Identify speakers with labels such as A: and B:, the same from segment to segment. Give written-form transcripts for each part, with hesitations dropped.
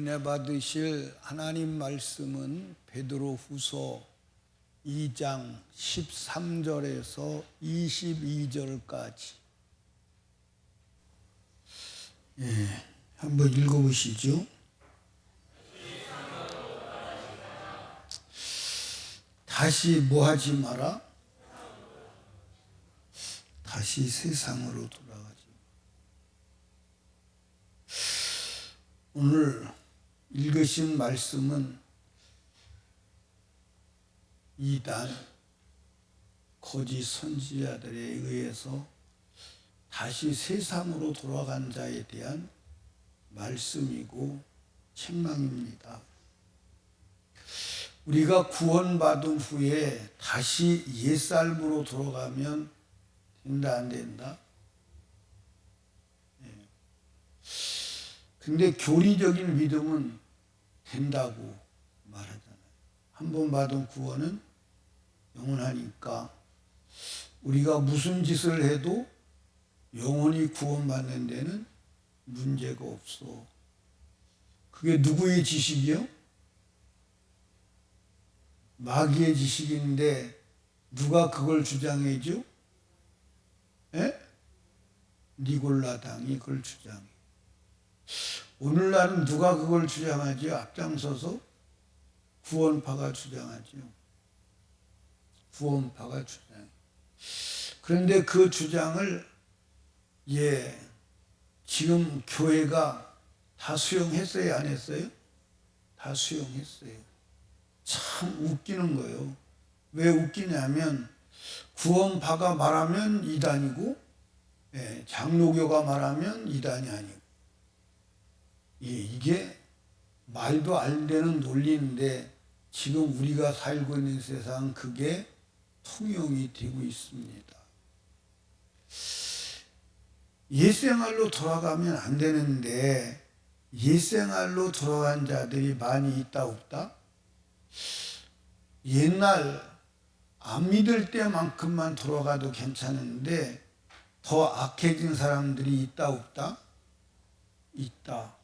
A: 은혜 받으실 하나님 말씀은 베드로후서 2장 13절에서 22절까지 한번 읽어보시죠. 다시 뭐 하지 마라? 다시 세상으로 돌아가지. 오늘 읽으신 말씀은 이단 거짓 선지자들에 의해서 다시 세상으로 돌아간 자에 대한 말씀이고 책망입니다. 우리가 구원받은 후에 다시 옛삶으로 돌아가면 된다 안 된다? 근데 교리적인 믿음은 된다고 말하잖아요. 한 번 받은 구원은 영원하니까 우리가 무슨 짓을 해도 영원히 구원받는 데는 문제가 없어. 그게 누구의 지식이요? 마귀의 지식인데 누가 그걸 주장해죠? 니골라당이 그걸 주장해. 오늘날은 누가 그걸 주장하죠? 앞장서서 구원파가 주장하죠. 구원파가 주장해. 그런데 그 주장을 지금 교회가 다 수용했어요? 안 했어요? 다 수용했어요. 참 웃기는 거예요. 왜 웃기냐면 구원파가 말하면 이단이고 장로교가 말하면 이단이 아니고 이게 말도 안 되는 논리인데 지금 우리가 살고 있는 세상 그게 통용이 되고 있습니다. 옛생활로 돌아가면 안 되는데 옛생활로 돌아간 자들이 많이 있다 없다? 옛날 안 믿을 때만큼만 돌아가도 괜찮은데 더 악해진 사람들이 있다 없다? 있다.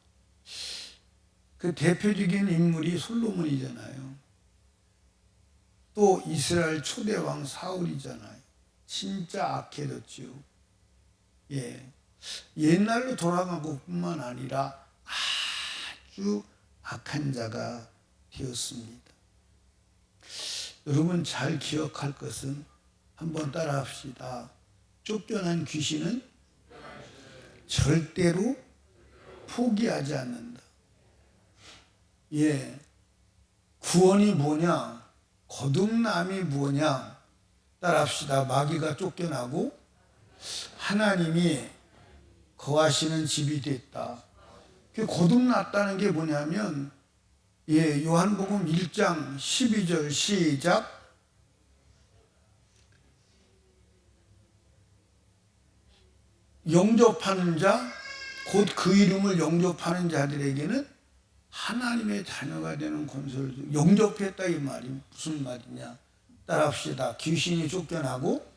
A: 그 대표적인 인물이 솔로몬이잖아요. 또 이스라엘 초대왕 사울이잖아요. 진짜 악해졌지요. 옛날로 돌아가고 뿐만 아니라 아주 악한 자가 되었습니다. 여러분 잘 기억할 것은 한번 따라 합시다. 쫓겨난 귀신은 절대로 포기하지 않는다. 구원이 뭐냐? 거듭남이 뭐냐? 따라 합시다. 마귀가 쫓겨나고 하나님이 거하시는 집이 됐다. 거듭났다는 게 뭐냐면 요한복음 1장 12절 시작. 영접하는 자, 곧 그 이름을 영접하는 자들에게는 하나님의 자녀가 되는 권세를 주고 영접했다 이 말이 무슨 말이냐? 따라합시다. 귀신이 쫓겨나고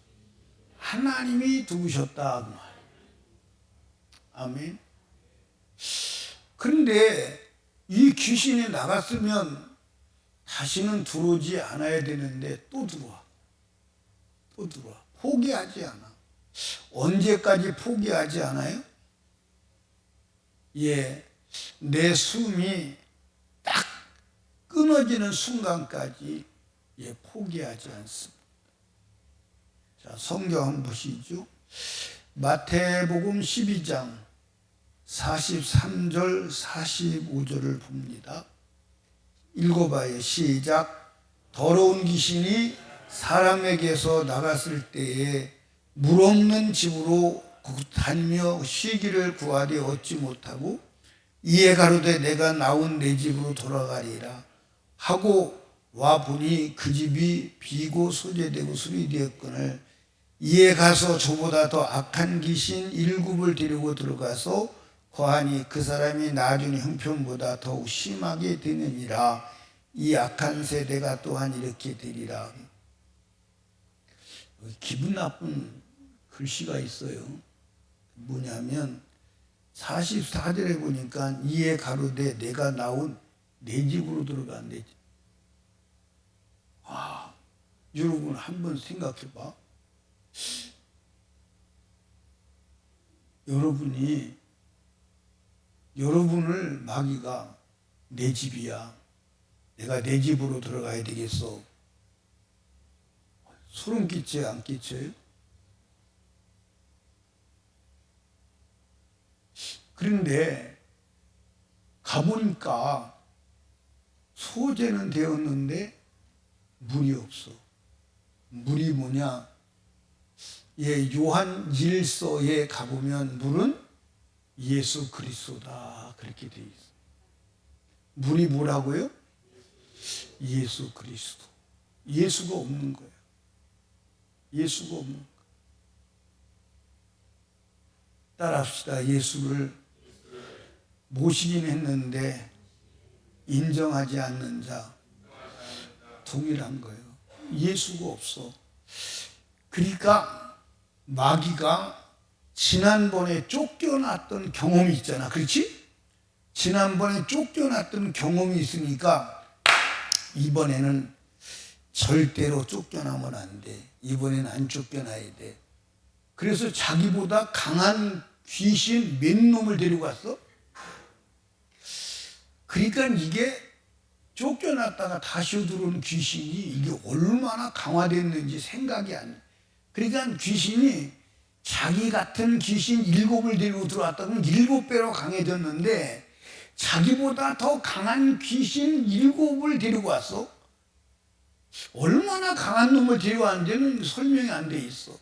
A: 하나님이 두으셨다 그 말. 아멘. 그런데 이 귀신이 나갔으면 다시는 들어오지 않아야 되는데 또 들어와. 또 들어와. 포기하지 않아. 언제까지 포기하지 않아요? 내 숨이 딱 끊어지는 순간까지 포기하지 않습니다. 자, 성경 한번 보시죠. 마태복음 12장 43절 45절을 봅니다. 읽어봐요. 시작. 더러운 귀신이 사람에게서 나갔을 때에 물 없는 집으로 다니며 쉬기를 구하되 얻지 못하고 이에 가로되 내가 나온 내 집으로 돌아가리라 하고 와 보니 그 집이 비고 소재되고 수리되었거늘 이에 가서 저보다 더 악한 귀신 7을 데리고 들어가서 거하니 그 사람이 나중에 형편보다 더욱 심하게 되느니라. 이 악한 세대가 또한 이렇게 되리라. 기분 나쁜 글씨가 있어요. 뭐냐면 44절에 보니까 이에 가로되 내가 나온 내 집으로 들어간대. 여러분 한번 생각해 봐. 여러분을 마귀가 내 집이야, 내가 내 집으로 들어가야 되겠어, 소름 끼쳐요, 안 끼쳐요? 그런데 가보니까 소재는 되었는데 물이 없어. 물이 뭐냐? 요한 1서에 가보면 물은 예수 그리스도다 그렇게 돼 있어. 물이 뭐라고요? 예수 그리스도. 예수가 없는 거예요. 예수가 없는 거예요. 따라합시다. 예수를 모시긴 했는데 인정하지 않는 자 동일한 거예요. 예수가 없어. 그러니까 마귀가 지난번에 쫓겨났던 경험이 있잖아. 그렇지? 지난번에 쫓겨났던 경험이 있으니까 이번에는 절대로 쫓겨나면 안 돼. 이번에는 안 쫓겨나야 돼. 그래서 자기보다 강한 귀신 몇 놈을 데리고 왔어? 그러니까 이게 쫓겨났다가 다시 들어온 귀신이 이게 얼마나 강화됐는지 생각이 안 나. 그러니까 귀신이 자기 같은 귀신 7을 데리고 들어왔다면 7배로 강해졌는데 자기보다 더 강한 귀신 7을 데리고 왔어. 얼마나 강한 놈을 데려왔는지는 설명이 안 돼 있어.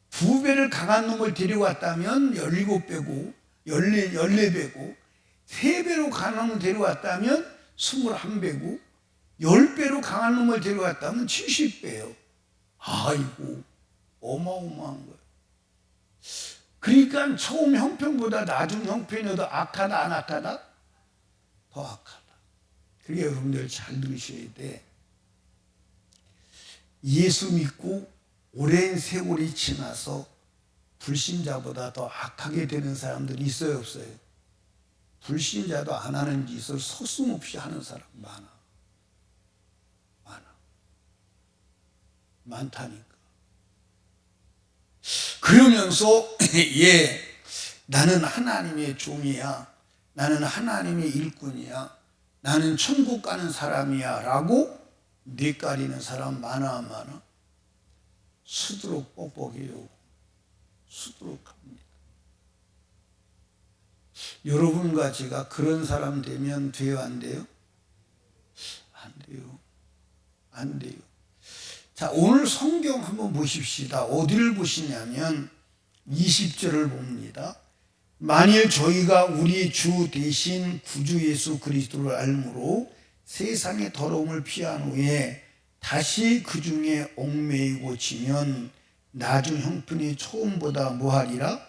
A: 2배를 강한 놈을 데려왔다면 17배고 14배고 3배로 강한 놈을 데려왔다면 21배고 10배로 강한 놈을 데려왔다면 70배예요. 아이고 어마어마한 거예요. 그러니까 처음 형편보다 나중 형편이 더 악하다 안 악하다? 더 악하다. 그게 여러분들 잘 들으셔야 돼. 예수 믿고 오랜 세월이 지나서 불신자보다 더 악하게 되는 사람들이 있어요 없어요? 불신자도 안 하는 짓을 서슴없이 하는 사람 많아. 많다니까. 그러면서 나는 하나님의 종이야, 나는 하나님의 일꾼이야, 나는 천국 가는 사람이야 라고 뇌까리는 사람 많아. 수두룩 뻑뻑해요. 수두룩합니다. 여러분과 제가 그런 사람 되면 돼요 안 돼요? 안 돼요. 자, 오늘 성경 한번 보십시다. 어디를 보시냐면 20절을 봅니다. 만일 저희가 우리 주 대신 구주 예수 그리스도를 알므로 세상의 더러움을 피한 후에 다시 그 중에 얽매이고 지면 나중 형편이 처음보다 뭐하리라?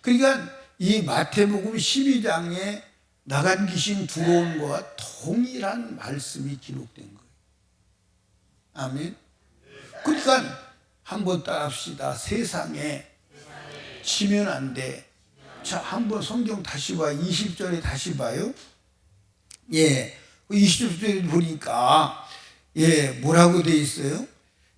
A: 그러니까 이 마태복음 12장에 나간 귀신 들어온 것과 동일한 말씀이 기록된 거예요. 아멘. 그러니까 한번 따라합시다. 세상에 지면 안 돼. 자, 한번 성경 다시 봐요. 20절에 다시 봐요. 20절에 보니까 뭐라고 돼 있어요?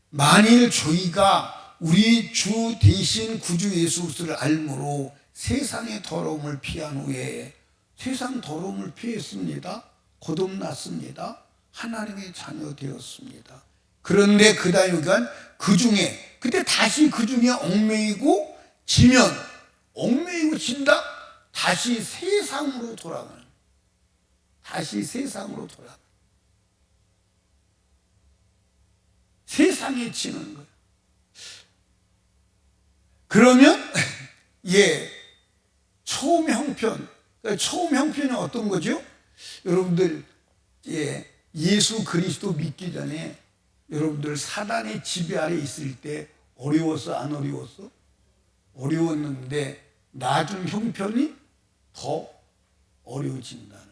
A: 만일 저희가 우리 주 대신 구주 예수 그리스도를 알므로 세상의 더러움을 피한 후에, 세상 더러움을 피했습니다. 거듭났습니다. 하나님의 자녀 되었습니다. 그런데 그 다음에 그 중에, 그때 다시 그 중에 얽매이고 지면, 얽매이고 진다? 다시 세상으로 돌아가는. 세상에 지는 거예요. 그러면 처음 형편, 그러니까 처음 형편이 어떤 거죠? 여러분들 예수 그리스도 믿기 전에 여러분들 사단의 지배 아래 있을 때 어려웠어 안 어려웠어? 어려웠는데 나중 형편이 더 어려워진다는.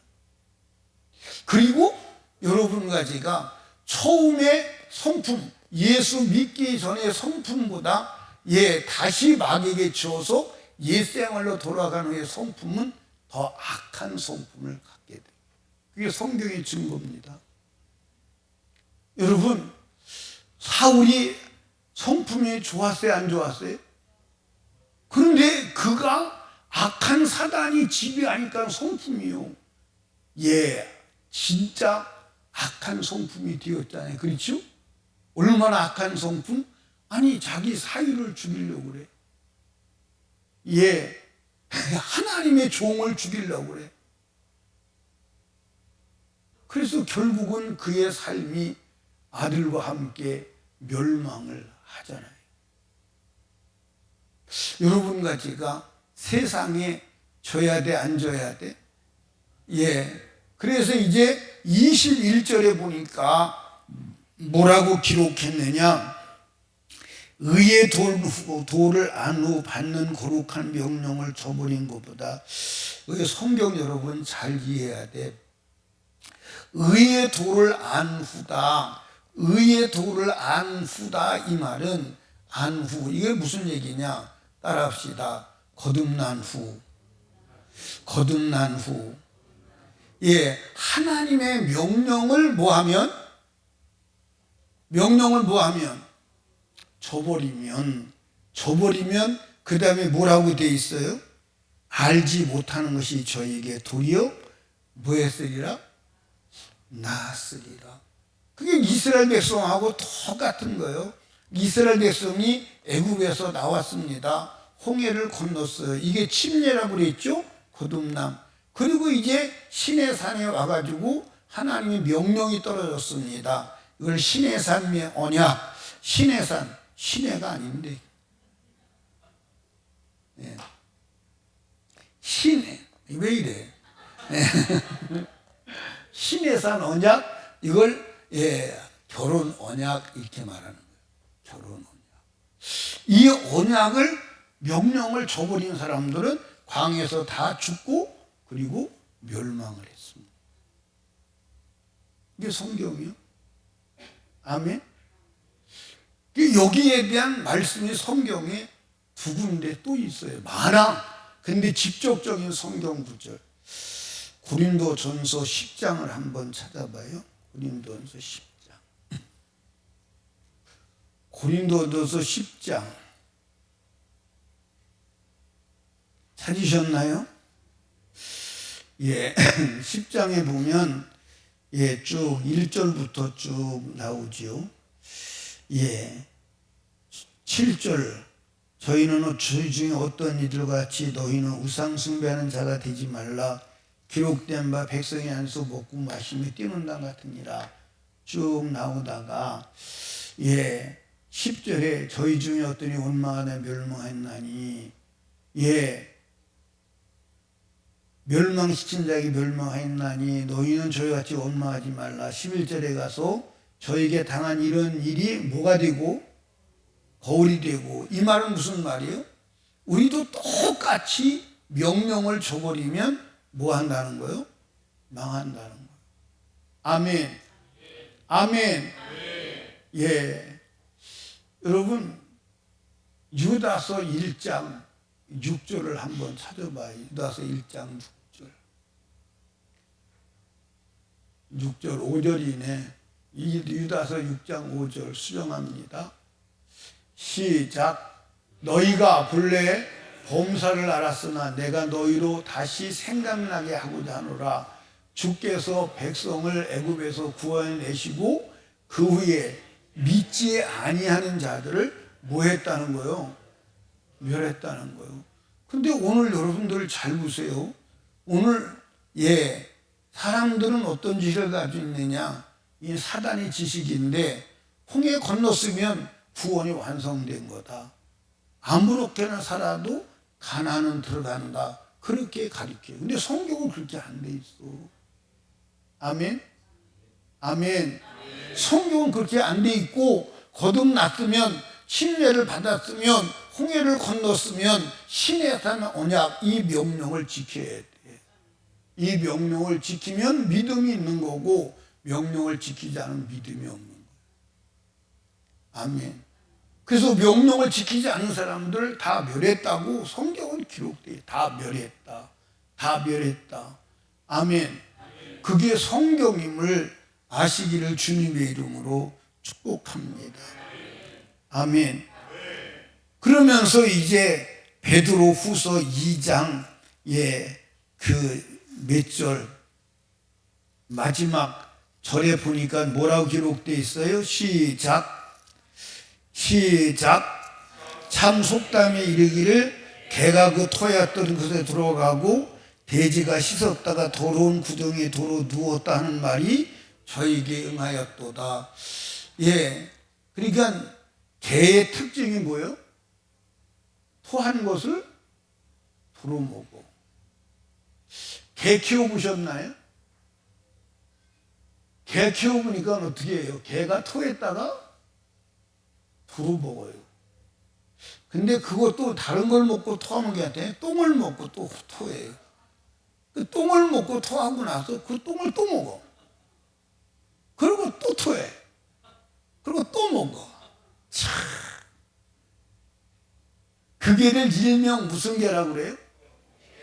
A: 그리고 여러분과 제가 처음에 성품, 예수 믿기 전의 성품보다 다시 마귀에게 지어서 옛생활로 돌아간 후에 성품은 더 악한 성품을 갖게 돼요. 그게 성경의 증거입니다. 여러분, 사울이 성품이 좋았어요, 안 좋았어요? 그런데 그가 악한 사단이 지배하니까 성품이요. 진짜 악한 성품이 되었잖아요. 그렇죠? 얼마나 악한 성품? 아니, 자기 사위를 죽이려고 그래. 하나님의 종을 죽이려고 그래. 그래서 결국은 그의 삶이 아들과 함께 멸망을 하잖아요. 여러분과 제가 세상에 져야 돼, 안 져야 돼? 그래서 이제 21절에 보니까 뭐라고 기록했느냐? 의의 도를 안 후 받는 거룩한 명령을 저버린 것보다, 성경 여러분 잘 이해해야 돼. 의의 도를 안 후다. 의의 도를 안 후다. 이 말은 안 후. 이게 무슨 얘기냐? 따라합시다. 거듭난 후. 거듭난 후. 하나님의 명령을 뭐하면? 명령을 뭐하면? 저버리면 그 다음에 뭐라고 돼 있어요? 알지 못하는 것이 저에게 도리어 뭐 했으리라? 나았으리라. 그게 이스라엘 백성하고 똑같은 거예요. 이스라엘 백성이 애굽에서 나왔습니다. 홍해를 건넜어요. 이게 침례라고 그랬죠? 거듭남. 그리고 이제 시내산에 와가지고 하나님의 명령이 떨어졌습니다. 이걸 시내산의 언약. 시내산, 시내가 아닌데 시내, 왜 이래? 시내산 언약, 이걸 결혼 언약 이렇게 말하는 거예요. 결혼 언약. 이 언약을, 명령을 저버린 사람들은 광야에서 다 죽고 그리고 멸망을 했습니다. 이게 성경이요. 아멘. 여기에 대한 말씀이 성경에 두 군데 또 있어요. 많아. 근데 직접적인 성경 구절. 고린도전서 10장을 한번 찾아봐요. 고린도전서 10장. 고린도전서 10장. 찾으셨나요? 10장에 보면 쭉 1절부터 쭉 나오죠. 7절. 저희는 저희 중에 어떤 이들 같이 너희는 우상 숭배하는 자가 되지 말라. 기록된 바 백성이 안에서 먹고 마시며 뛰는다 같으니라. 쭉 나오다가 10절에 저희 중에 어떤 이 원망하다 멸망했나니 멸망시킨 자에게 멸망하였나니 너희는 저희와 같이 원망하지 말라. 11절에 가서 저에게 당한 이런 일이 뭐가 되고 거울이 되고. 이 말은 무슨 말이에요? 우리도 똑같이 명령을 저버리면 뭐 한다는 거예요? 망한다는 거예요. 아멘. 아멘. 여러분, 유다서 1장 6절을 한번 찾아봐요. 유다서 1장 6절. 6절 5절이네. 유다서 6장 5절 수정합니다. 시작. 너희가 본래 범사를 알았으나 내가 너희로 다시 생각나게 하고자 하노라. 주께서 백성을 애굽에서 구원내시고 그 후에 믿지 아니하는 자들을 뭐 했다는 거예요? 멸했다는 거예요. 근데 오늘 여러분들 잘 보세요. 오늘 사람들은 어떤 지식을 가지고 있느냐? 이 사단의 지식인데, 홍해 건넜으면 구원이 완성된 거다. 아무렇게나 살아도 가나안은 들어간다. 그렇게 가르쳐요. 근데 성경은 그렇게 안 돼 있어. 아멘. 아멘. 성경은 그렇게 안 돼 있고, 거듭났으면, 침례를 받았으면, 홍해를 건넜으면 시내산 언약, 이 명령을 지켜야 돼. 이 명령을 지키면 믿음이 있는 거고, 명령을 지키지 않으면 믿음이 없는 거예요. 아멘. 그래서 명령을 지키지 않는 사람들 다 멸했다고 성경은 기록돼요. 다 멸했다. 다 멸했다. 아멘. 그게 성경임을 아시기를 주님의 이름으로 축복합니다. 아멘. 그러면서 이제 베드로 후서 2장의 그 몇 절 마지막 절에 보니까 뭐라고 기록되어 있어요? 시작. 참 속담에 이르기를 개가 그 토였던 곳에 들어가고 돼지가 씻었다가 더러운 구덩이에 도로 누웠다 하는 말이 저에게 응하였도다. 예, 그러니까 개의 특징이 뭐예요? 토한 것을 도로 먹어. 개 키워보셨나요? 개 키워보니까 어떻게 해요? 개가 토했다가 도로 먹어요. 근데 그것도 다른 걸 먹고 토하는 게 아니라 똥을 먹고 또 토해요. 그 똥을 먹고 토하고 나서 그 똥을 또 먹어. 그리고 또 토해. 그리고 또 먹어. 참. 그 개를 일명 무슨 개라고 그래요?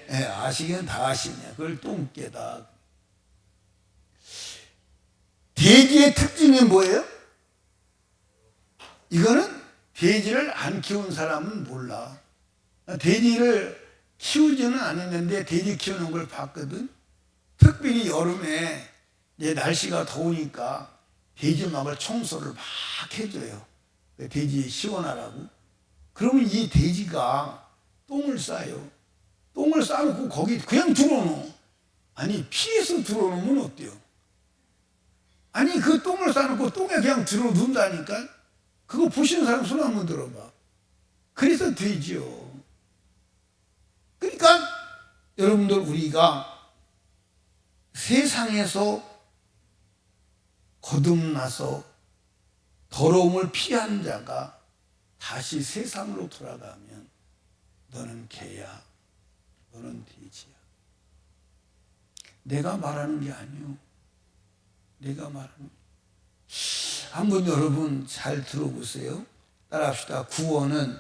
A: 네, 아시기는 다 아시네. 그걸 똥개다. 돼지의 특징이 뭐예요? 이거는 돼지를 안 키운 사람은 몰라. 돼지를 키우지는 않았는데 돼지 키우는 걸 봤거든. 특별히 여름에 이제 날씨가 더우니까 돼지막을 청소를 막 해줘요. 돼지 시원하라고. 그러면 이 돼지가 똥을 싸요. 똥을 싸놓고 거기 그냥 들어놓어. 아니 피해서 들어놓으면 어때요? 아니 그 똥을 싸놓고 똥에 그냥 들어놓는다니까. 그거 보시는 사람 손 한번 들어봐. 그래서 돼지요. 그러니까 여러분들 우리가 세상에서 거듭나서 더러움을 피한 자가 다시 세상으로 돌아가면 너는 개야, 너는 돼지야. 내가 말하는 게 아니요. 내가 말하는 게. 한번 여러분 잘 들어보세요. 따라합시다. 구원은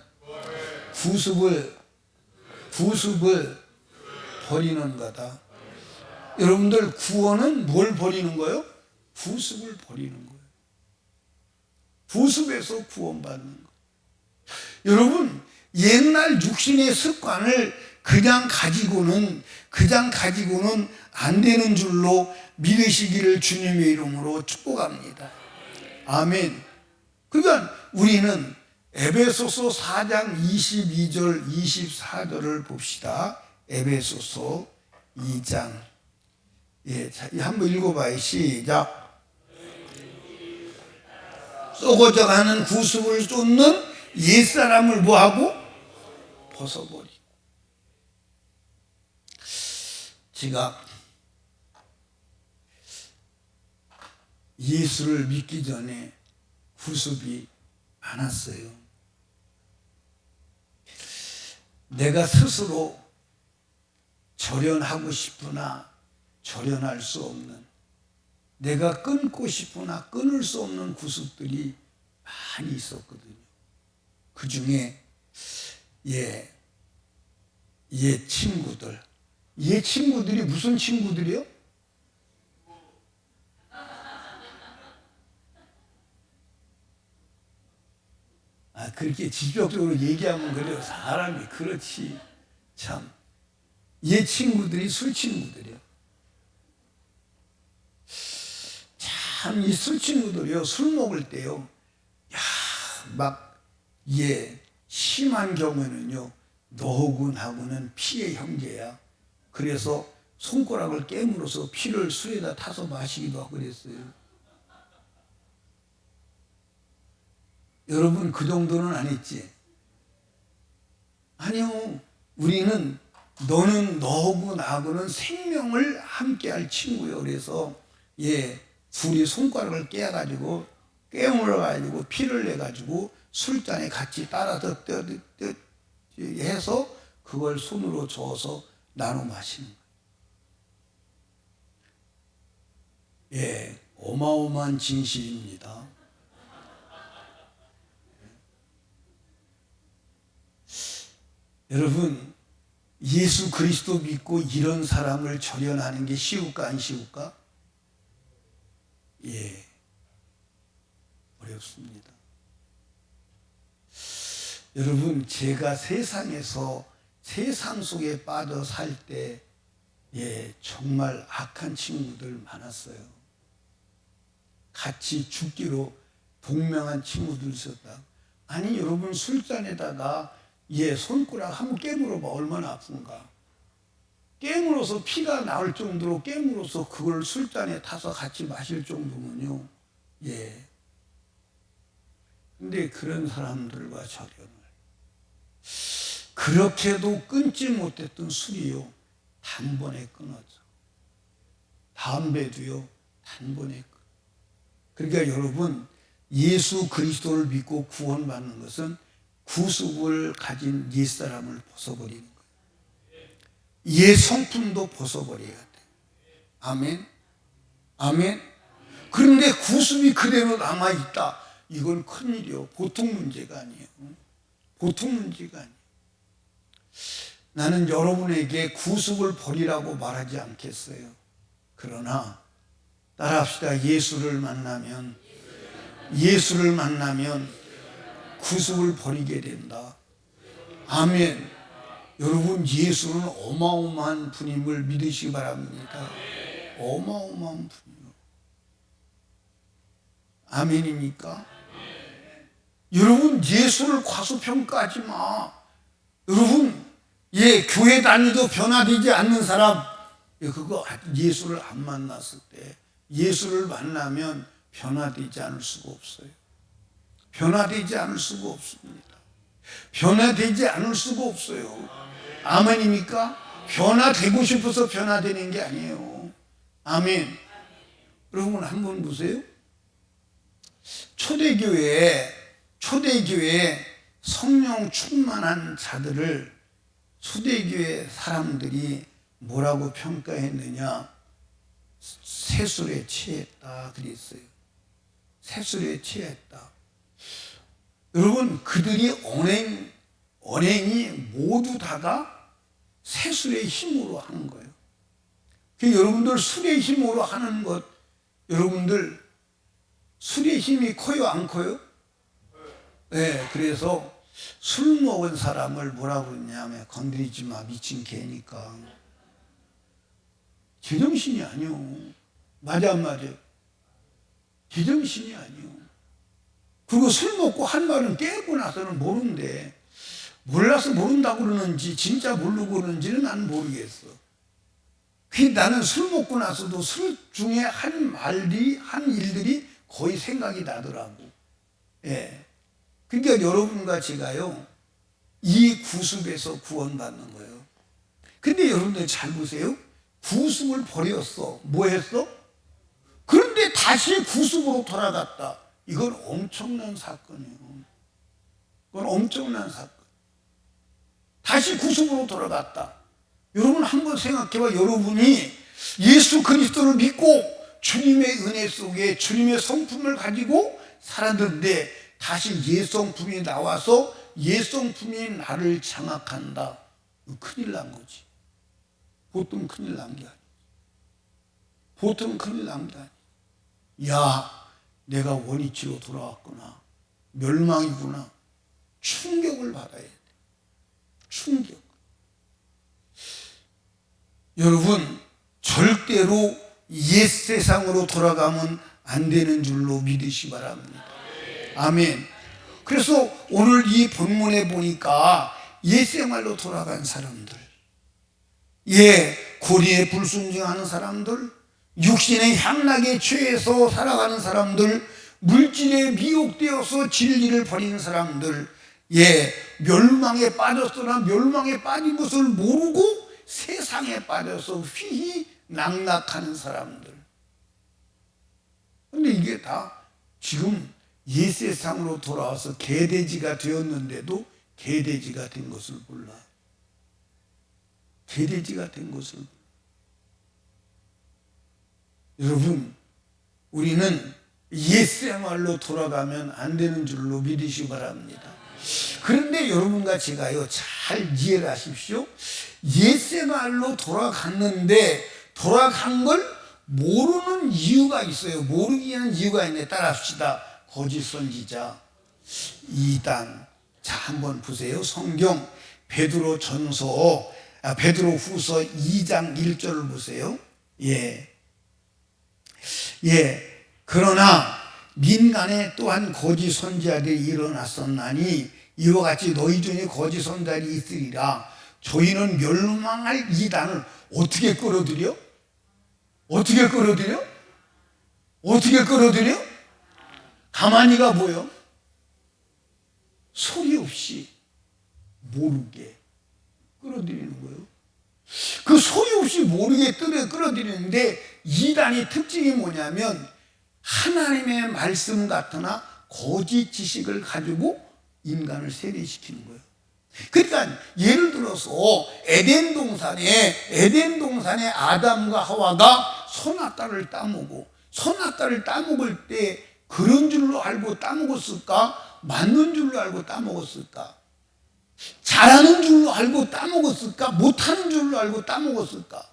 A: 구습을 버리는 거다. 여러분들 구원은 뭘 버리는 거예요? 구습을 버리는 거예요. 구습에서 구원받는 거예요. 여러분 옛날 육신의 습관을 그냥 가지고는 안 되는 줄로 믿으시기를 주님의 이름으로 축복합니다. 아멘. 그러니까 우리는 에베소서 4장 22절 24절을 봅시다. 에베소서 2장. 예, 자, 한번 읽어봐요. 시작. 썩어져 가는 구습을 쫓는 옛사람을 뭐하고? 벗어버리고. 제가 예수를 믿기 전에 구습이 많았어요. 내가 스스로 절연하고 싶으나 절연할 수 없는, 내가 끊고 싶으나 끊을 수 없는 구습들이 많이 있었거든요. 그 중에 친구들이 무슨 친구들이요? 그렇게 직접적으로 얘기하면 그래요. 사람이 그렇지. 참. 친구들이 술 친구들이요. 참, 이 술 친구들이요. 술 먹을 때요. 심한 경우에는요. 너하고 나하고는 피의 형제야. 그래서 손가락을 깨물어서 피를 술에다 타서 마시기도 하고 그랬어요. 여러분 그 정도는 안 했지? 아니요. 우리는 너하고 나하고는 생명을 함께할 친구요. 그래서 둘이 손가락을 깨물어가지고 피를 내가지고 술잔에 같이 따라서 해서 그걸 손으로 저어서 나눠 마시는 거예요. 어마어마한 진실입니다. 여러분, 예수 그리스도 믿고 이런 사람을 절연하는 게 쉬울까 안 쉬울까? 예, 어렵습니다. 여러분, 제가 세상에서 세상 속에 빠져 살 때, 예, 정말 악한 친구들 많았어요. 같이 죽기로 동명한 친구들 있었다. 아니, 여러분, 술잔에다가 예, 손가락 한번 깨물어봐. 얼마나 아픈가. 깨물어서 피가 나올 정도로 깨물어서 그걸 술잔에 타서 같이 마실 정도면요. 예. 근데 그런 사람들과 절연을. 그렇게도 끊지 못했던 술이요. 단번에 끊어져. 담배도요. 단번에 끊어. 그러니까 여러분, 예수 그리스도를 믿고 구원받는 것은 구속을 가진 옛사람을 벗어버리는 거예요. 옛 성품도 벗어버려야 돼요. 아멘. 아멘. 그런데 구습이 그대로 남아있다. 이건 큰일이요. 보통 문제가 아니에요. 보통 문제가 아니에요. 나는 여러분에게 구습을 버리라고 말하지 않겠어요. 그러나 따라합시다. 예수를 만나면 구습을 버리게 된다. 아멘. 여러분, 예수는 어마어마한 분임을 믿으시기 바랍니다. 어마어마한 분이요. 아멘입니까? 여러분, 예수를 과소평가하지 마. 여러분, 예, 교회 다니도 변화되지 않는 사람, 그거 예수를 안 만났을 때, 예수를 만나면 변화되지 않을 수가 없어요. 변화되지 않을 수가 없습니다. 변화되지 않을 수가 없어요. 아멘입니까? 변화되고 싶어서 변화되는 게 아니에요. 아멘. 여러분, 한번 보세요. 초대교회에 성령 충만한 자들을 초대교회 사람들이 뭐라고 평가했느냐? 세술에 취했다 그랬어요. 세술에 취했다. 여러분, 그들이 언행이 모두 다가 세술의 힘으로 하는 거예요. 여러분들 술의 힘으로 하는 것, 여러분들 술의 힘이 커요, 안 커요? 네, 그래서 술 먹은 사람을 뭐라고 그러냐면 건드리지 마, 미친 개니까. 제정신이 아니요. 맞아 안 맞아요? 제정신이 아니요. 그리고 술 먹고 한 말은 깨고 나서는 모르는데, 몰라서 모른다고 그러는지 진짜 모르고 그러는지는 난 모르겠어. 나는 술 먹고 나서도 술 중에 한 일들이 거의 생각이 나더라고. 예. 그러니까 여러분과 제가요, 이 구습에서 구원받는 거예요. 근데 여러분들 잘 보세요. 구습을 버렸어. 뭐 했어? 그런데 다시 구습으로 돌아갔다. 이건 엄청난 사건이에요. 그건 엄청난 사건. 다시 구습으로 돌아갔다. 여러분 한번 생각해봐. 여러분이 예수 그리스도를 믿고 주님의 은혜 속에 주님의 성품을 가지고 살았는데 다시 옛 성품이 나와서 옛 성품이 나를 장악한다. 큰일 난 거지. 보통 큰일 난 게 아니야. 보통 큰일 난 게 아니야. 야, 내가 원위치로 돌아왔구나. 멸망이구나. 충격을 받아야 돼. 충격. 여러분, 절대로 옛 세상으로 돌아가면 안 되는 줄로 믿으시 바랍니다. 아멘. 그래서 오늘 이 본문에 보니까 옛 생활로 돌아간 사람들, 예, 고리에 불순종하는 사람들, 육신의 향락에 취해서 살아가는 사람들, 물질에 미혹되어서 진리를 버리는 사람들, 예, 멸망에 빠졌으나 멸망에 빠진 것을 모르고 세상에 빠져서 휘휘 낙락하는 사람들. 근데 이게 다 지금 옛 세상으로 돌아와서 개돼지가 되었는데도 개돼지가 된 것을 몰라. 개돼지가 된 것을 몰라. 여러분, 우리는 옛 생활로 돌아가면 안 되는 줄로 믿으시기 바랍니다. 그런데 여러분과 제가요, 잘 이해를 하십시오. 옛생활로 돌아갔는데 돌아간 걸 모르는 이유가 있어요. 모르게 하는 이유가 있네. 따라합시다. 거짓 선지자, 이단. 자, 한번 보세요. 성경 베드로 후서 2장 1절을 보세요. 그러나 민간에 또한 거짓 선지자들이 일어났었나니 이와 같이 너희 중에 거짓 선지자들이 있으리라. 저희는 멸망할 이단을 어떻게 끌어들여? 어떻게 끌어들여? 어떻게 끌어들여? 가만히가 뭐요? 소리 없이 모르게 끌어들이는 거예요. 그 소리 없이 모르게 끌어들이는데 이단의 특징이 뭐냐면 하나님의 말씀 같으나 거짓 지식을 가지고 인간을 세뇌시키는 거예요. 그러니까 예를 들어서 에덴 동산에 아담과 하와가 선악과를 따먹을 때 그런 줄로 알고 따먹었을까? 맞는 줄로 알고 따먹었을까? 잘하는 줄로 알고 따먹었을까? 못하는 줄로 알고 따먹었을까?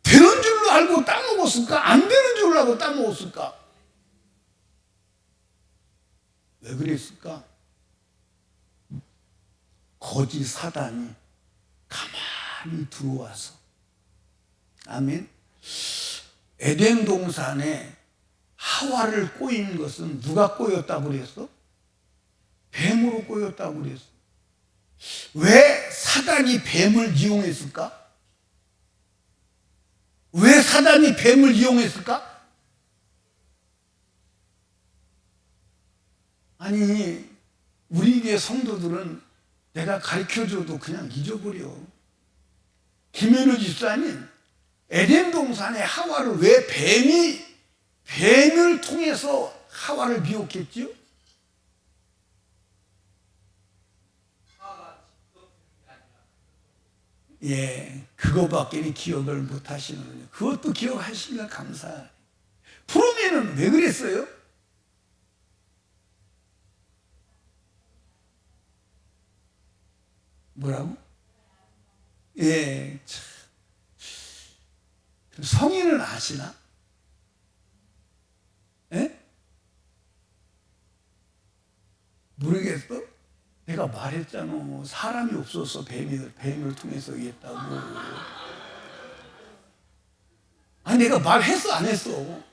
A: 되는 줄로 알고 따먹었을까? 안 되는 줄로 알고 따먹었을까? 왜 그랬을까? 거짓 사단이 가만히 들어와서. 아멘. 에덴 동산에 하와를 꼬인 것은 누가 꼬였다고 그랬어? 뱀으로 꼬였다고 그랬어. 왜 사단이 뱀을 이용했을까? 왜 사단이 뱀을 이용했을까? 아니, 우리 교회 성도들은 내가 가르쳐줘도 그냥 잊어버려. 김현우 집사님, 에덴 동산에 하와를 왜 뱀을 통해서 하와를 미혹했지요? 그거밖에 기억을 못 하시는군요. 그것도 기억하시니까 감사해요. 프로메는 왜 그랬어요? 뭐라고? 성인은 아시나? 모르겠어? 내가 말했잖아. 사람이 없어서 뱀을 통해서 이겼다고. 아니, 내가 말했어, 안 했어?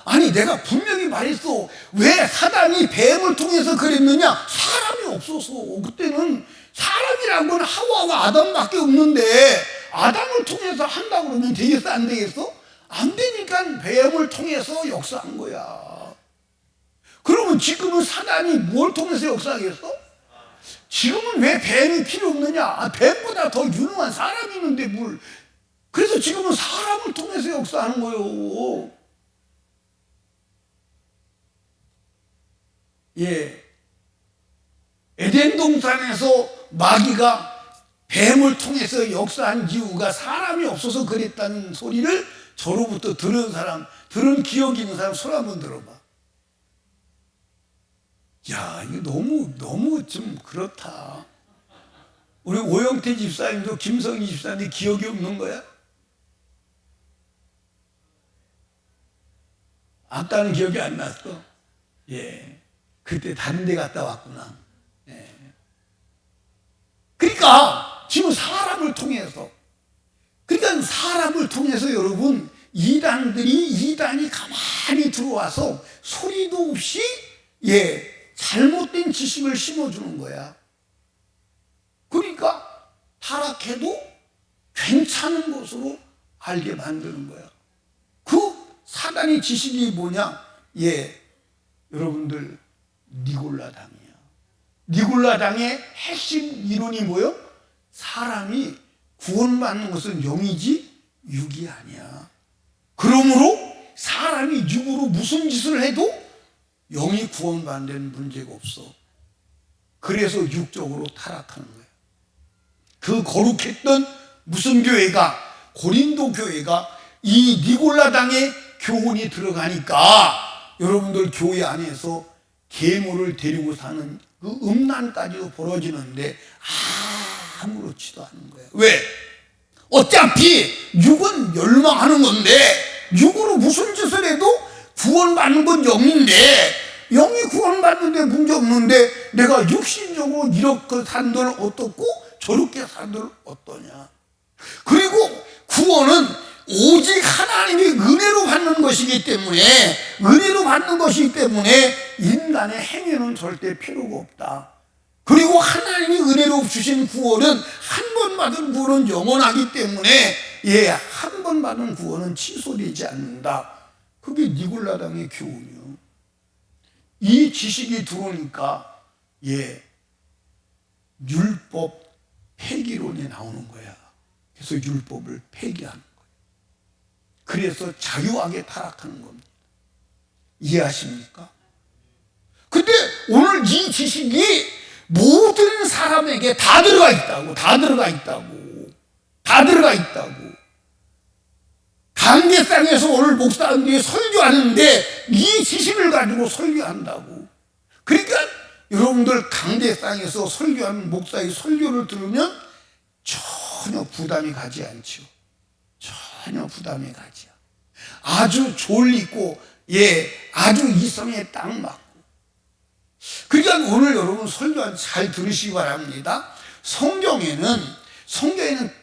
A: 아니, 내가 분명히 말했어. 왜 사단이 뱀을 통해서 그랬느냐? 사람이 없어서. 그때는 사람이라고는 하와와 아담밖에 없는데 아담을 통해서 한다고 그러면 되겠어, 안 되겠어? 안 되니까 뱀을 통해서 역사한 거야. 그러면 지금은 사단이 뭘 통해서 역사하겠어? 지금은 왜 뱀이 필요 없느냐? 뱀보다 더 유능한 사람이 있는데 뭘. 그래서 지금은 사람을 통해서 역사하는 거예요. 에덴 동산에서 마귀가 뱀을 통해서 역사한 이유가 사람이 없어서 그랬다는 소리를 저로부터 들은 기억이 있는 사람 손 한번 들어봐. 야, 이거 너무 좀 그렇다. 우리 오영태 집사님도 김성희 집사님 기억이 없는 거야? 아까는 기억이 안 났어. 그때 다른 데 갔다 왔구나. 그러니까 지금 사람을 통해서 여러분, 이단이 가만히 들어와서 소리도 없이 잘못된 지식을 심어주는 거야. 그러니까 타락해도 괜찮은 것으로 알게 만드는 거야. 그 사단의 지식이 뭐냐? 여러분들, 니골라당이야. 니골라당의 핵심 이론이 뭐요? 사람이 구원받는 것은 영이지 육이 아니야. 그러므로 사람이 육으로 무슨 짓을 해도 영이 구원받는 데는 문제가 없어. 그래서 육적으로 타락하는 거예요. 그 거룩했던 무슨 교회가, 고린도 교회가 이 니골라당의 교훈이 들어가니까 여러분들 교회 안에서 계모를 데리고 사는 그 음란까지도 벌어지는데 아무렇지도 않은 거예요. 왜? 어차피 육은 멸망하는 건데, 육으로 무슨 짓을 해도 구원받는 건 영인데, 영이 구원받는데 문제 없는데 내가 육신적으로 이렇게 산들 어떻고 저렇게 산들 어떠냐. 그리고 구원은 오직 하나님의 은혜로 받는 것이기 때문에, 은혜로 받는 것이기 때문에 인간의 행위는 절대 필요가 없다. 그리고 하나님이 은혜로 주신 구원은 한 번 받은 구원은 영원하기 때문에 한 번 받은 구원은 취소되지 않는다. 그게 니골라당의 교훈이요. 이 지식이 들어오니까 율법 폐기론이 나오는 거야. 그래서 율법을 폐기하는 거예요. 그래서 자유하게 타락하는 겁니다. 이해하십니까? 근데 오늘 이 지식이 모든 사람에게 다 들어가 있다고. 강대상에서 오늘 목사님들이 설교하는데 이 지식을 가지고 설교한다고. 그러니까 여러분들 강대상에서 설교하는 목사의 설교를 들으면 전혀 부담이 가지 않죠. 전혀 부담이 가지 않아요. 아주 졸리고 아주 이성에 딱 맞고. 그러니까 오늘 여러분 설교 잘 들으시기 바랍니다. 성경에는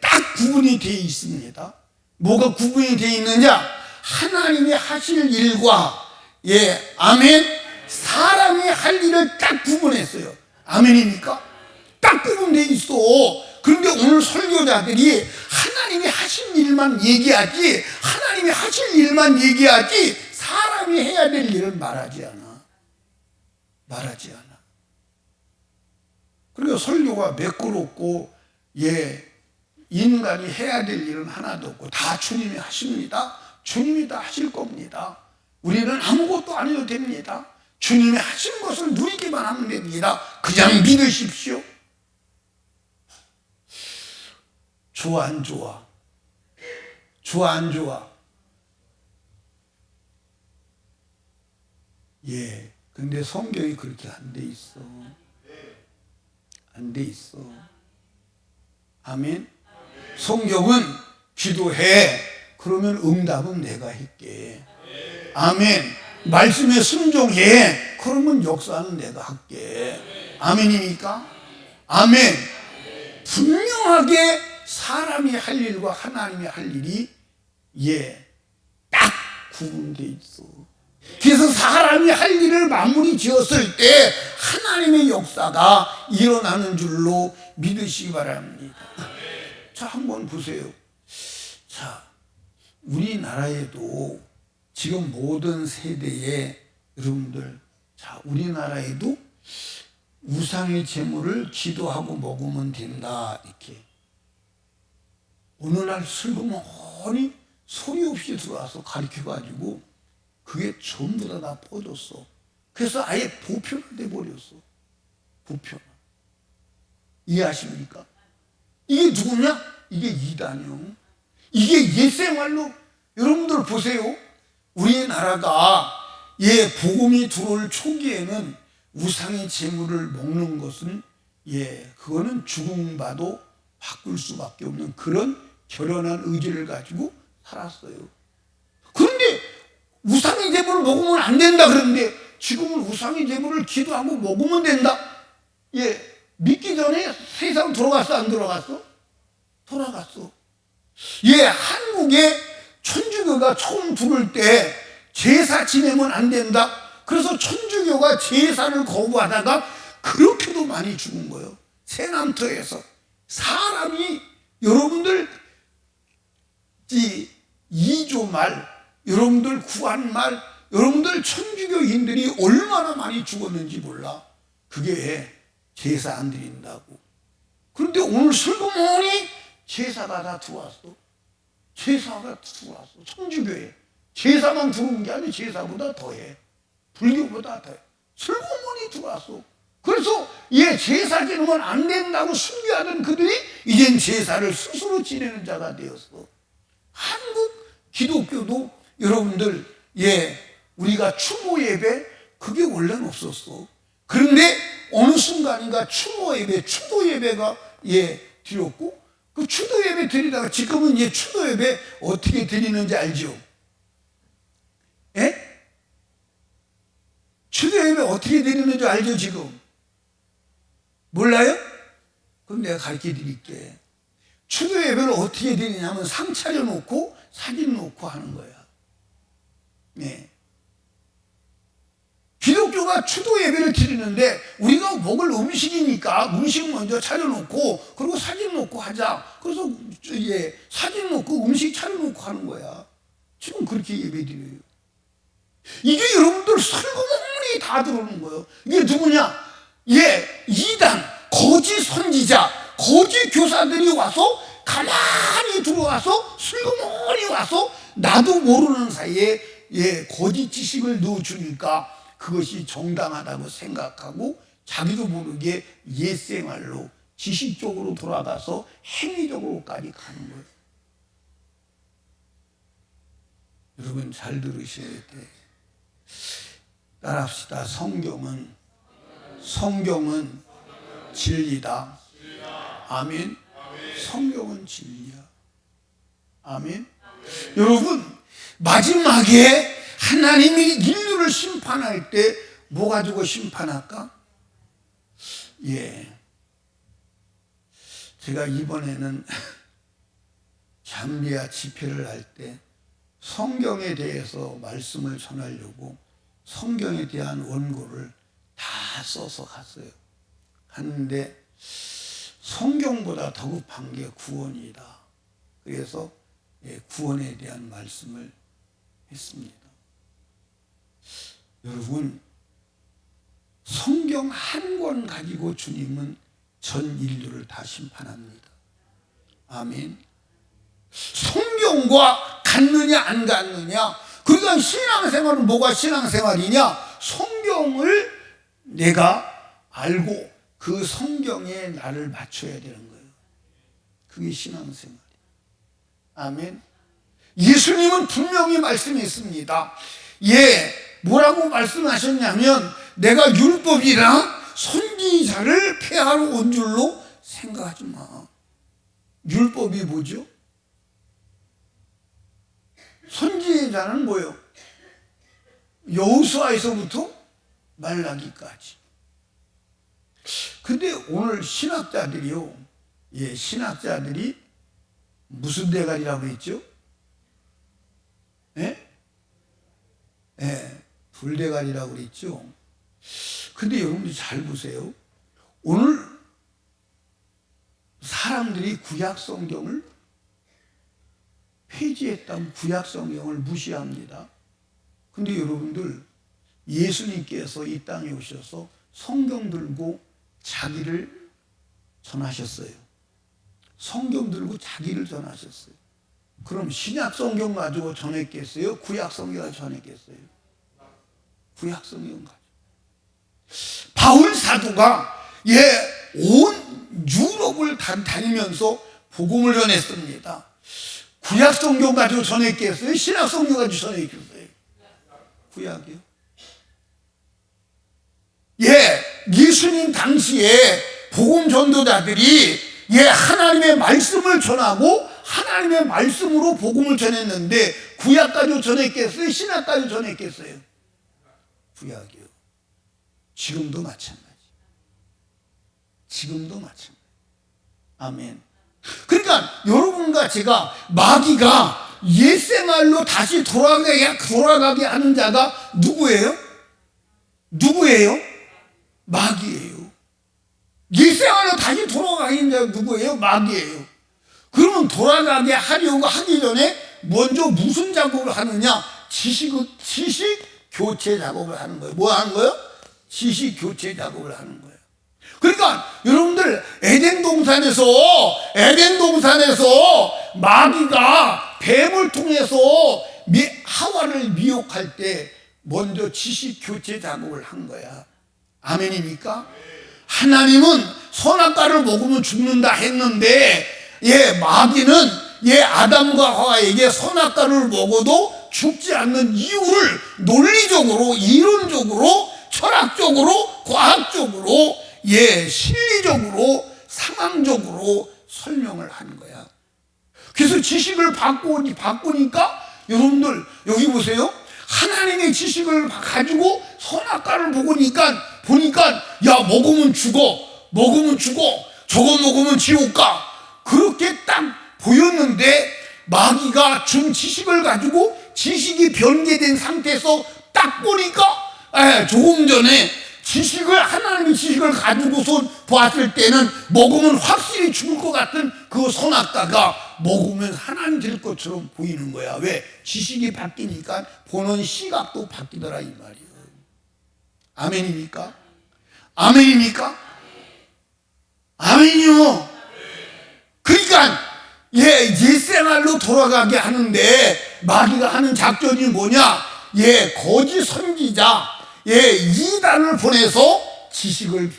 A: 딱 구분이 되어 있습니다. 뭐가 구분이 되어 있느냐? 하나님이 하실 일과 아멘, 사람이 할 일을 딱 구분했어요. 아멘입니까? 딱 구분되어 있어. 그런데 오늘 설교자들이 하나님이 하신 일만 얘기하지, 하나님이 하실 일만 얘기하지 사람이 해야 될 일을 말하지 않아. 그리고 설교가 매끄럽고 인간이 해야 될 일은 하나도 없고 다 주님이 하십니다. 주님이 다 하실 겁니다. 우리는 아무것도 안 해도 됩니다. 주님이 하신 것을 누리기만 하면 됩니다. 그냥 믿으십시오. 좋아 안 좋아? 좋아 안 좋아? 근데 성경이 그렇게 안 돼 있어. 안 돼 있어. 아멘. 성경은 기도해. 그러면 응답은 내가 할게. 아멘. 말씀에 순종해. 그러면 역사는 내가 할게. 아멘입니까? 아멘. 분명하게 사람이 할 일과 하나님이 할 일이 딱 구분되어 있어. 그래서 사람이 할 일을 마무리 지었을 때 하나님의 역사가 일어나는 줄로 믿으시기 바랍니다. 자, 한번 보세요. 자, 우리나라에도 지금 모든 세대의 여러분들, 자, 우리나라에도 우상의 제물을 기도하고 먹으면 된다, 이렇게. 어느 날 슬그머니 소리 없이 들어와서 가르쳐가지고 그게 전부 다 퍼졌어. 그래서 아예 보편화돼 버렸어. 보편화. 이해하십니까? 이게 누구냐? 이게 이단이요. 이게 옛생활로, 여러분들 보세요. 우리나라가 복음이 들어올 초기에는 우상의 제물을 먹는 것은 그거는 죽음봐도 바꿀 수밖에 없는 그런 결연한 의지를 가지고 살았어요. 그런데 우상의 제물을 먹으면 안 된다 그러는데 지금은 우상의 제물을 기도하고 먹으면 된다. 믿기 전에 세상 돌아갔어, 안 돌아갔어? 돌아갔어. 한국에 천주교가 처음 들어올 때 제사 지내면 안 된다. 그래서 천주교가 제사를 거부하다가 그렇게도 많이 죽은 거예요. 세남터에서. 사람이 여러분들 2조 말, 여러분들 구한 말, 여러분들 천주교인들이 얼마나 많이 죽었는지 몰라. 그게 제사 안 드린다고. 그런데 오늘 슬그머니 제사가 다 들어왔어. 제사가 들어왔어. 천주교에. 제사만 들어온 게 아니라 제사보다 더해. 불교보다 더해. 슬그머니 들어왔어. 그래서 제사 지내면 안 된다고 순교하던 그들이 이젠 제사를 스스로 지내는 자가 되었어. 한국 기독교도 여러분들 우리가 추모 예배, 그게 원래는 없었어. 그런데 어느 순간인가 추모 예배, 추도 예배가 드렸고, 그 추도 예배 드리다가 지금은 추도 예배 어떻게 드리는지 알죠? 추도 예배 어떻게 드리는지 알죠, 지금? 몰라요? 그럼 내가 가르쳐 드릴게. 추도 예배를 어떻게 드리냐면 상 차려놓고 사진 놓고 하는 거야. 기독교가 추도 예배를 드리는데 우리가 먹을 음식이니까 음식 먼저 차려놓고 그리고 사진 놓고 하자. 그래서 사진 놓고 음식 차려놓고 하는 거야. 지금 그렇게 예배 드려요. 이게 여러분들 설거머니 다 들어오는 거예요. 이게 누구냐? 이단, 거짓 선지자, 거짓 교사들이 와서 가만히 들어와서 슬그머니 와서 나도 모르는 사이에 거짓 지식을 넣어주니까 그것이 정당하다고 생각하고 자기도 모르게 옛생활로 지식적으로 돌아가서 행위적으로까지 가는 거예요. 여러분 잘 들으셔야 돼. 따라합시다. 성경은 진리다. 아멘. 성경은 진리야. 아멘. 여러분 마지막에 하나님이 인류를 심판할 때 뭐 가지고 심판할까? 제가 이번에는 잠비아 집회를 할 때 성경에 대해서 말씀을 전하려고 성경에 대한 원고를 다 써서 갔어요. 갔는데 성경보다 더 급한 게 구원이다. 그래서 구원에 대한 말씀을 했습니다. 여러분, 성경 한 권 가지고 주님은 전 인류를 다 심판합니다. 아멘. 성경과 같느냐 안 같느냐, 그러니까 신앙생활은 뭐가 신앙생활이냐? 성경을 내가 알고 그 성경에 나를 맞춰야 되는 거예요. 그게 신앙생활이에요. 아멘. 예수님은 분명히 말씀했습니다. 뭐라고 말씀하셨냐면 내가 율법이랑 선지자를 폐하러 온 줄로 생각하지 마. 율법이 뭐죠? 선지자는 뭐예요? 여호수아에서부터 말라기까지. 근데 오늘 신학자들이요, 신학자들이 무슨 대가리라고 했죠? 불대가리라고 그랬죠. 근데 여러분들 잘 보세요. 오늘 사람들이 구약 성경을 폐지했다고 구약 성경을 무시합니다. 근데 여러분들 예수님께서 이 땅에 오셔서 성경 들고 자기를 전하셨어요. 성경 들고 자기를 전하셨어요. 그럼 신약 성경 가지고 전했겠어요? 구약 성경을 전했겠어요? 구약 성경 가지고. 바울 사도가 온 유럽을 다니면서 복음을 전했습니다. 구약 성경 가지고 전했겠어요? 신약 성경 가지고 전했겠어요? 구약이요. 예수님 당시에 복음 전도자들이 하나님의 말씀을 전하고 하나님의 말씀으로 복음을 전했는데 구약 가지고 전했겠어요? 신약 가지고 전했겠어요? 구약이요. 지금도 마찬가지. 지금도 마찬가지. 아멘. 그러니까 여러분과 제가 마귀가 옛생활로 다시 돌아가게 하는 자가 누구예요? 누구예요? 마귀예요. 옛생활로 다시 돌아가게 하는 자가 누구예요? 마귀예요. 그러면 돌아가게 하려고 하기 전에 먼저 무슨 작업을 하느냐? 지식 교체 작업을 하는 거예요. 뭐 하는 거예요? 지식 교체 작업을 하는 거예요. 그러니까 여러분들 에덴 동산에서 마귀가 뱀을 통해서 하와를 미혹할 때 먼저 지식 교체 작업을 한 거야. 아멘입니까? 하나님은 선악과를 먹으면 죽는다 했는데 마귀는 아담과 하와에게 선악과를 먹어도 죽지 않는 이유를 논리적으로, 이론적으로, 철학적으로, 과학적으로, 실리적으로, 상황적으로 설명을 하는 거야. 그래서 지식을 바꾸니까 여러분들 여기 보세요. 하나님의 지식을 가지고 선악과를 보니까 야, 먹으면 죽어, 저거 먹으면 지옥 가, 그렇게 딱 보였는데 마귀가 준 지식을 가지고 지식이 변개된 상태에서 딱 보니까 조금 전에 하나님의 지식을 가지고서 보았을 때는 먹으면 확실히 죽을 것 같은 그 선악과가 먹으면 하나님 될 것처럼 보이는 거야. 왜? 지식이 바뀌니까 보는 시각도 바뀌더라, 이 말이에요. 아멘입니까? 아멘입니까? 아멘이요. 그러니까 옛생활로 돌아가게 하는데 마귀가 하는 작전이 뭐냐? 거짓 선지자, 이단을 보내서 지식을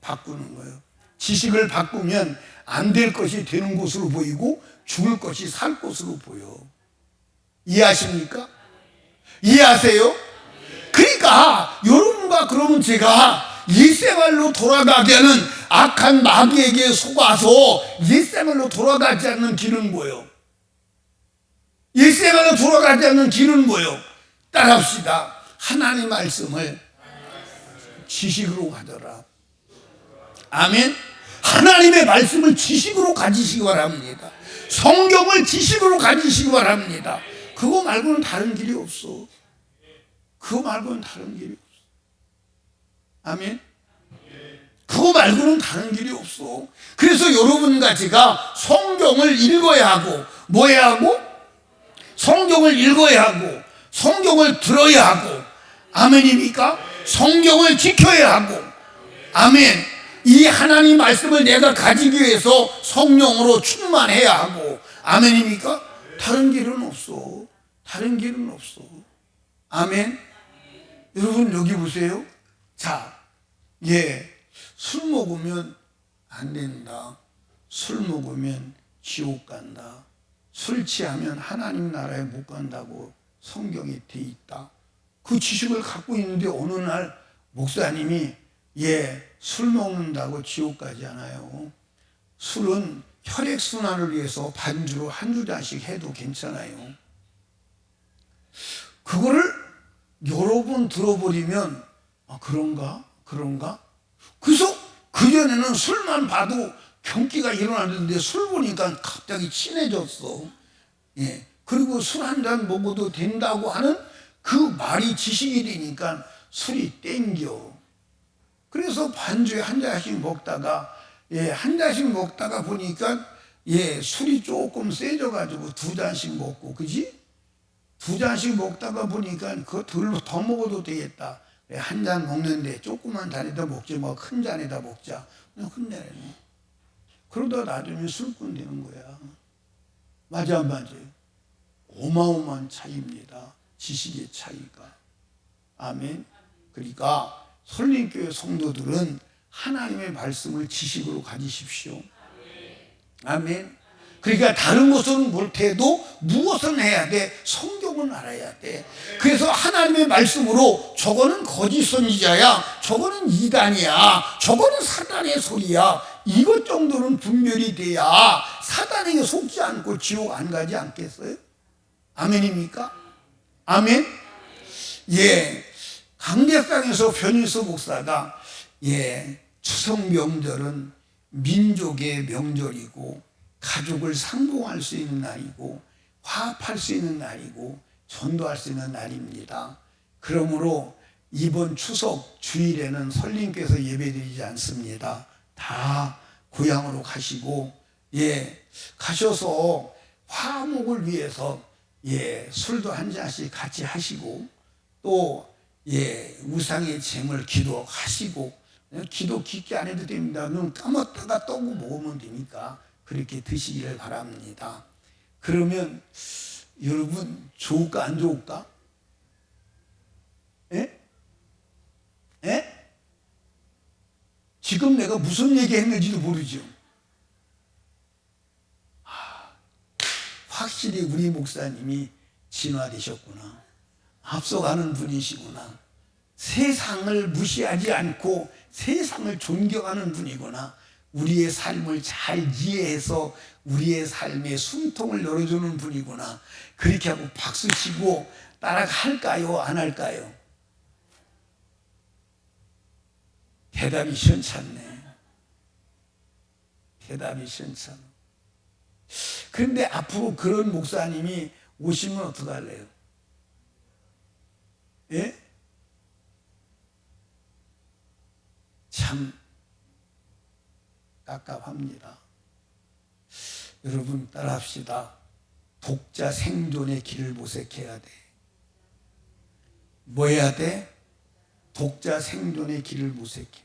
A: 바꾸는 거예요. 지식을 바꾸면 안 될 것이 되는 것으로 보이고 죽을 것이 살 것으로 보여. 이해하십니까? 이해하세요? 그러니까 여러분과 그러면 제가 옛생활로 돌아가게 하는 악한 마귀에게 속아서 옛생활로 돌아가지 않는 길은 뭐예요? 옛생활로 돌아가지 않는 길은 뭐예요? 따라합시다. 하나님 말씀을 지식으로 가져라. 아멘. 하나님의 말씀을 지식으로 가지시기 바랍니다. 성경을 지식으로 가지시기 바랍니다. 그거 말고는 다른 길이 없어. 그거 말고는 다른 길이 없어. 아멘. 그거 말고는 다른 길이 없어. 그래서 여러분과 제가 성경을 읽어야 하고, 뭐 해야 하고? 성경을 읽어야 하고, 성경을 들어야 하고, 아멘입니까? 성경을 지켜야 하고, 아멘. 이 하나님 말씀을 내가 가지기 위해서 성령으로 충만해야 하고, 아멘입니까? 다른 길은 없어. 다른 길은 없어. 아멘. 여러분 여기 보세요. 자, 술 먹으면 안 된다. 술 먹으면 지옥 간다. 술 취하면 하나님 나라에 못 간다고 성경에 돼 있다. 그 지식을 갖고 있는데 어느 날 목사님이 술 먹는다고 지옥 가지 않아요. 술은 혈액순환을 위해서 반주로 한두 잔씩 해도 괜찮아요. 그거를 여러 번 들어버리면 그런가? 그래서 그전에는 술만 봐도 경기가 일어나는데 술 보니까 갑자기 친해졌어. 그리고 술 한 잔 먹어도 된다고 하는 그 말이 지식이 되니까 술이 땡겨. 그래서 반주에 한 잔씩 먹다가 한 잔씩 먹다가 보니까 술이 조금 세져가지고 두 잔씩 먹고, 그지? 두 잔씩 먹다가 보니까 그거 더 먹어도 되겠다. 한 잔 먹는데 조그만 잔에다 먹지 뭐 큰 잔에다 먹자. 그냥 큰 잔에. 그러다 나중에 술꾼 되는 거야. 맞아 안 맞아요? 어마어마한 차이입니다. 지식의 차이가. 아멘. 그러니까 설림교회 성도들은 하나님의 말씀을 지식으로 가지십시오. 아멘. 그러니까 다른 것은 못해도 무엇은 해야 돼? 성경은 알아야 돼. 그래서 하나님의 말씀으로 저거는 거짓 선지자야, 저거는 이단이야, 저거는 사단의 소리야, 이것 정도는 분별이 돼야 사단에게 속지 않고 지옥 안 가지 않겠어요? 아멘입니까? 아멘. 강대상에서 변희수 목사가 추석 명절은 민족의 명절이고 가족을 상봉할 수 있는 날이고 화합할 수 있는 날이고 전도할 수 있는 날입니다. 그러므로 이번 추석 주일에는 설림교회에서 예배드리지 않습니다. 다 고향으로 가시고 가셔서 화목을 위해서 술도 한 잔씩 같이 하시고 또 우상의 잼을 기도하시고, 기도 깊게 안 해도 됩니다. 눈 감았다가 떠고 먹으면 되니까 그렇게 드시기를 바랍니다. 그러면 여러분 좋을까 안 좋을까? 지금 내가 무슨 얘기 했는지도 모르죠. 확실히 우리 목사님이 진화되셨구나. 앞서가는 분이시구나. 세상을 무시하지 않고 세상을 존경하는 분이구나. 우리의 삶을 잘 이해해서 우리의 삶의 숨통을 열어주는 분이구나. 그렇게 하고 박수치고 따라갈까요? 안 할까요? 대답이 시원찮네. 대답이 시원찮아. 그런데 앞으로 그런 목사님이 오시면 어떡할래요? 예? 참 깝깝합니다. 여러분 따라합시다. 독자 생존의 길을 모색해야 돼. 뭐 해야 돼? 독자 생존의 길을 모색해.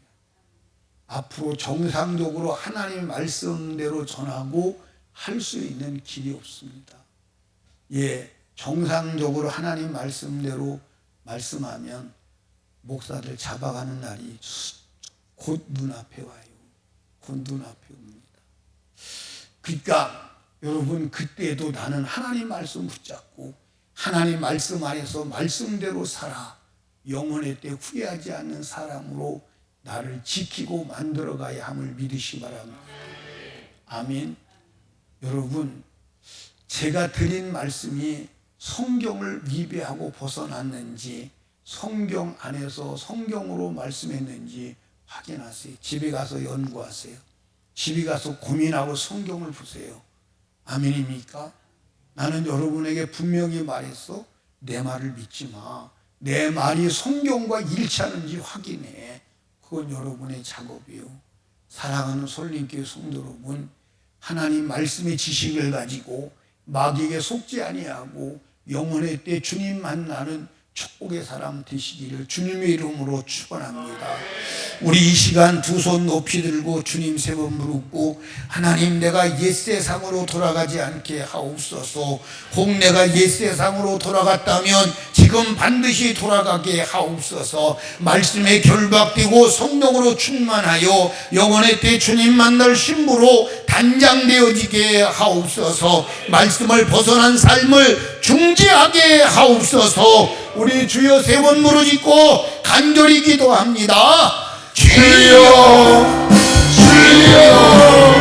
A: 앞으로 정상적으로 하나님 말씀대로 전하고 할 수 있는 길이 없습니다. 예, 정상적으로 하나님 말씀대로 말씀하면 목사들 잡아가는 날이 곧 눈앞에 와요. 곧 눈앞에 옵니다. 그러니까 여러분 그때도 나는 하나님 말씀 붙잡고 하나님 말씀 안에서 말씀대로 살아 영원의 때 후회하지 않는 사람으로 나를 지키고 만들어가야 함을 믿으시 바랍니다. 아멘. 여러분 제가 드린 말씀이 성경을 위배하고 벗어났는지 성경 안에서 성경으로 말씀했는지 확인하세요. 집에 가서 연구하세요. 집에 가서 고민하고 성경을 보세요. 아멘입니까? 나는 여러분에게 분명히 말했어. 내 말을 믿지 마. 내 말이 성경과 일치하는지 확인해. 그건 여러분의 작업이요. 사랑하는 솔림교회 성도 여러분, 하나님 말씀의 지식을 가지고 마귀에게 속지 아니하고 영원의 때 주님 만나는 축복의 사람 되시기를 주님의 이름으로 축원합니다. 우리 이 시간 두 손 높이 들고 주님 세 번 부르고 하나님 내가 옛세상으로 돌아가지 않게 하옵소서. 혹 내가 옛세상으로 돌아갔다면 지금 반드시 돌아가게 하옵소서. 말씀에 결박되고 성령으로 충만하여 영원의 때 주님 만날 신부로 단장되어지게 하옵소서. 말씀을 벗어난 삶을 중지하게 하옵소서. 우리 주여 세 번 무릎짓고 간절히 기도합니다. 주여 주여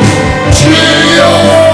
A: 주여